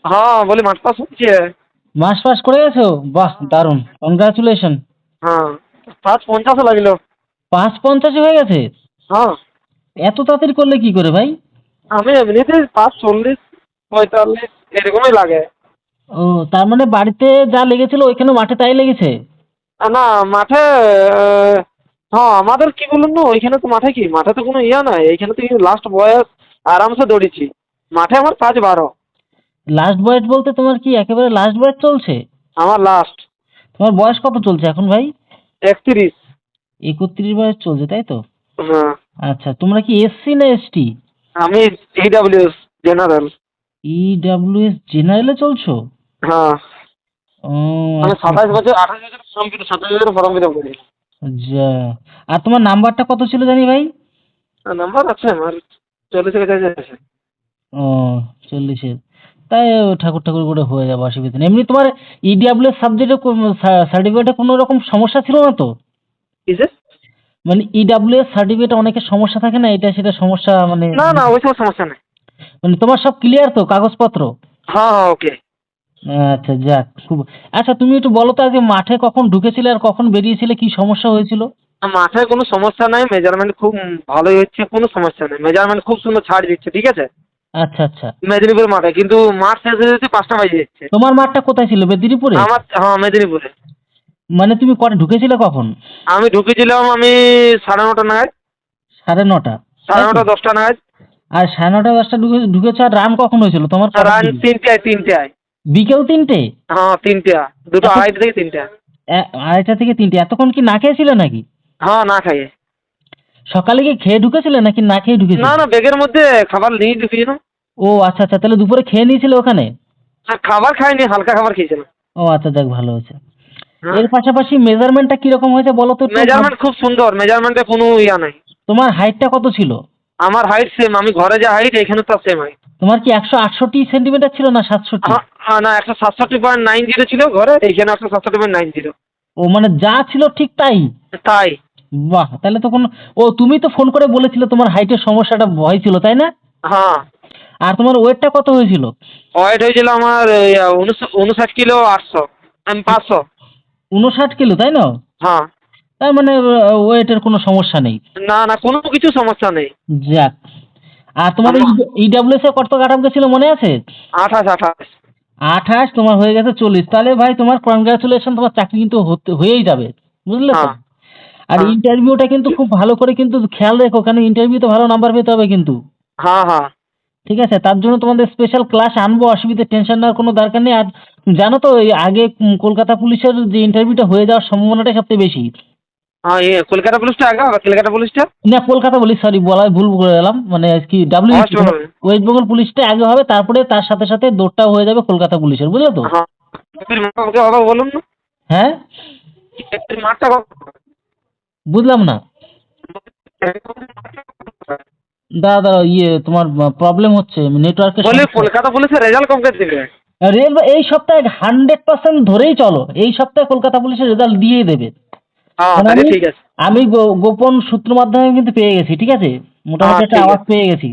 हाँ বলি মাঠ পাস হচ্ছে। মাস পাস করে গেছো? বাহ দারুণ, কনগ্রাচুলেশন। হ্যাঁ 550 লাগলো। 550 হয়ে গেছে? হ্যাঁ এত তাড়াতাড়ি করলে কি করে ভাই? আমি এমনিতে 540 45 এরকমই লাগে। ও, তার মানে বাড়িতে যা লেগেছিল ওইখানে মাঠে তাই লেগেছে? না মাঠে হ্যাঁ আমাদের কি বলুন না ওইখানে তো মাঠে কি মাঠে তো কোনো ইয়া নাই, এইখানে তো লাস্ট বয়স আরামসে দৌড়েছি। মাঠে আমার 5-12। লাস্ট বয়স বলতে তোমার কি একেবারে লাস্ট বয়স চলছে? আমার লাস্ট তোমার বয়স কত চলছে এখন ভাই? 31। 31 বয়স চলছে তাই তো? হ্যাঁ আচ্ছা, তোমরা কি এসসি না এসটি? আমি EWS জেনারেল। ইডব্লিউএস জেনারেলে চলছো? হ্যাঁ ও আমি আচ্ছা 27 বছর 28 বছর ফর্ম ফিল 27 বছর ফর্ম ফিল করি। যা। আর তোমার নাম্বারটা কত ছিল জানি ভাই? নাম্বার আছে আমার 40 এর কাছে আছে। ও, 40-এর। তাই ঠাকুর ঠাকুর করে হয়ে যাবে, অসুবিধা নেই। এমনি তোমার ইডব্লিউএস সাবজেক্টে সার্টিফিকেটে কোনো রকম সমস্যা ছিল না তো? কিসে? মানে ইডব্লিউএস সার্টিফিকেটে অনেকের সমস্যা থাকে না, এটা সেটা সমস্যা মানে? না না ওইসব সমস্যা নেই। মানে তোমার সব ক্লিয়ার তো কাগজপত্র? হ্যাঁ হ্যাঁ ওকে। আচ্ছা যাক, খুব। আচ্ছা তুমি একটু বলো তো আজকে মাঠে কখন ঢুকেছিলে আর কখন বেরিয়েছিলে, কি সমস্যা হয়েছিল? মাঠে কোনো সমস্যা নাই, মেজারমেন্ট খুব ভালোই হচ্ছে, কোনো সমস্যা নেই, মেজারমেন্ট খুব সুন্দর ছাড় দিচ্ছে ঠিক আছে। আচ্ছা আচ্ছা। মেদিনীপুর মাঠে কিন্তু মাঠ শেষ হয়ে যাচ্ছে 5টা বাজে যাচ্ছে। তোমার মাঠটা কোথায় ছিল, মেদিনীপুরে? আমার হ্যাঁ মেদিনীপুরে। মানে তুমি কটা ঢুকেছিলে কখন? আমি ঢুকেছিলাম আমি 9:30 নাগাদ। 9:30, তাই তো? 9:30 10টা নাগাদ। আর 9:30 10টা ঢুকেছো, আর রান কখন হয়েছিল তোমার, কটার রান দিকে? 3টায়। বিকেল 3টে? হ্যাঁ 3টা, দুটো এত 2:30 থেকে 3টা। 2:30 থেকে 3টে, এতক্ষণ কি না খেয়েছিলে নাকি? হ্যাঁ না খাইয়ে। সকালে কি খেয়ে ঢুকেছিলে নাকি না খেয়ে না ঢুকেছিলে? না ব্যাগের মধ্যে খাবার নিয়ে ঢুকিয়েছিলাম। ও আচ্ছা আচ্ছা, তাহলে দুপুরে খেয়ে নিয়েছিলে ওখানে? খাবার খাইনি, হালকা খাবার খেয়েছিলাম। ও আচ্ছা, যাক ভালো হয়েছে। হ্যাঁ এর পাশাপাশি মেজারমেন্টটা কিরকম হয়েছে বলো তো একটু মেজারমেন্ট খুব সুন্দর, মেজারমেন্টে কোনো ইয়া নাই। তোমার হাইটটা কত ছিল? আমার হাইট সেম, আমি ঘরে যা হাইট এখানে তো সেম হাইট। তোমার কি 168 সেন্টিমিটার ছিল না 67? না 167.90 ছিল ঘরে, এইখানে 167.90। ও মানে যা ছিল ঠিক তাই? তাই। বাহ, তাহলে তো কোনো। ও, তুমি তো ফোন করে বলেছিলে তোমার হাইটের সমস্যাটা ভয় ছিল তাই না? হ্যাঁ আর তোমার ওয়েটটা কত হয়েছিল? ওয়েট হয়েছিল আমার 59 কিলো 800, আমি 500। 59 কিলো তাই না? হ্যাঁ তার মানে ওয়েটের কোনো সমস্যা নেই। না না কোনো কিছু সমস্যা নেই। যাক। আর তোমার ইডব্লিউএস এ কত কাট অফ গেছিল মনে আছে? 28। 28, তোমার হয়ে গেছে 40। তাহলে ভাই তোমার কনগ্রাচুলেশন, তোমার চাকরি কিন্তু হয়েই যাবে, বুঝলে তো? হ্যাঁ আর হ্যাঁ ইন্টারভিউটা কিন্তু খুব ভালো করে কিন্তু খেয়াল রেখো, কারণ ইন্টারভিউতে ভালো নাম্বার পেতে হবে কিন্তু। হ্যাঁ হ্যাঁ ঠিক আছে, তার জন্য তোমাদের স্পেশাল ক্লাস আনবো, অসুবিধা টেনশন নেওয়ার কোনো দরকার নেই। আর জানো তো এই আগে কলকাতা পুলিশের যে ইন্টারভিউটা হয়ে যাওয়ার সম্ভাবনাটা সবচেয়ে বেশি। হ্যাঁ কলকাতা পুলিশটা আগে হবে, কলকাতা পুলিশটা। না, কলকাতা পুলিশ, সরি বলা ভুল করে গেলাম, মানে কি ওয়েস্ট ডাব্লিউবিপি, বেঙ্গল। ওয়েস্ট বেঙ্গল পুলিশটা আগে হবে, তারপরে তার সাথে সাথে দৌড়টাও হয়ে যাবে কলকাতা পুলিশের, বুঝলে তো? হ্যাঁ মাঠটা হবে বলুন না। হ্যাঁ, মাঠটা বুঝলাম না। দাঁড়া দাঁড়া, তোমার প্রবলেম হচ্ছে নেটওয়ার্কের বলি সমস্যা। কলকাতা পুলিশের রেজাল্ট কবে দিবে? রেলওয়ে এই সপ্তাহে 100% ধরেই চলো, এই সপ্তাহে কলকাতা পুলিশের রেজাল্ট দিয়েই দেবে। হ্যাঁ কারণ তাহলে আমি ঠিক আছে। আমি গোপন সূত্র মাধ্যমে কিন্তু পেয়ে গেছি, ঠিক আছে? মোটামুটি হ্যাঁ একটা ঠিক আওয়াজ আছে। পেয়ে গেছি।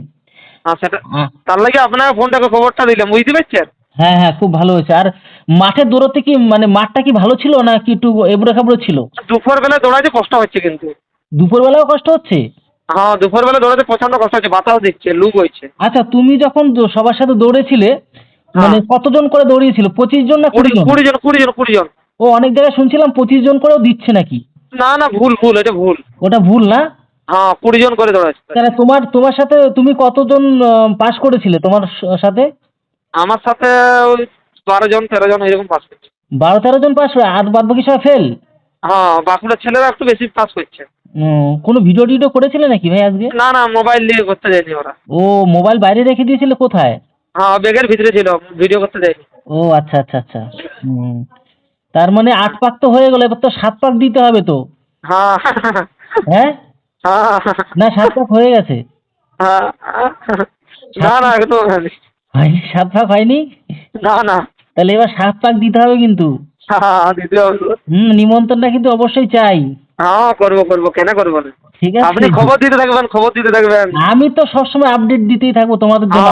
হ্যাঁ সেটা আহ, তার লাগে আপনার ফোনটাকে খবরটা দিলাম, বুঝতে পারছেন। হ্যাঁ হ্যাঁ, খুব ভালো হয়েছে। আর মাঠে দৌড়তে কি মানে মাঠটা কি ভালো ছিল না কি একটু এবড়ো খেবড়ো ছিল? দুপুর বেলা দৌড়াতে কষ্ট হচ্ছে কিন্তু। দুপুরবেলাও কষ্ট হচ্ছে? হ্যাঁ দুপুর বেলা দৌড়াতে প্রচন্ড কষ্ট হচ্ছে, বাতাস দিচ্ছে, লু বইছে। আচ্ছা, তুমি যখন সবার সাথে দৌড়েছিলে, মানে হ্যাঁ কতজন করে দৌড়িয়েছিল, 25 জন না 20 20 জন? 20 জন 20 জন। ও, অনেক জায়গায় শুনছিলাম 25 জন করেও দিচ্ছে নাকি? না না ভুল ভুল, এটা ভুল। ওটা ভুল না? হ্যাঁ 20 জন করে দৌড়াচ্ছে। তাহলে তোমার তোমার সাথে তুমি কতজন পাস করেছিলে তোমার সাথে? আমার সাথে ওই 12 জন 13 জন এরকম পাস করছে। 12-13 জন পাস, আর বাদ বাকি সব ফেল? হ্যাঁ বাঁকুড়ার ছেলেরা একটু বেশি পাস করছে। কোনো ভিডিও টিডিও করেছিলে নাকি ভাই আজকে? না না মোবাইল নিয়ে করতে যায়নি ওরা। ও, মোবাইল বাইরে রেখে দিয়েছিলে কোথায়? হ্যাঁ ব্যাগের ভিতরে ছিল, ভিডিও করতে যায়নি। ও আচ্ছা আচ্ছা আচ্ছা। হুম। তার মানে 8 পাক তো হয়ে গেল, এবার তো 7 পাক দিতে হবে তো? হ্যাঁ হ্যাঁ, হ্যাঁ না 7 পাক হয়ে গেছে? হ্যাঁ না সাত না পাক একদম হয়নি। হয়নি? 7 পাক হয়নি? না না তাহলে এবার 7 পাক দিতে হবে কিন্তু। হ্যাঁ দিতে হবে। নিমন্ত্রণটা কিন্তু অবশ্যই চাই। হ্যাঁ করবো করবো, কেন করবো না। ঠিক আপনি আছে। খবর দিতে থাকবেন, খবর দিতে থাকবেন। আমি তো সবসময় আপডেট দিতেই থাকবো তোমাদের জন্য।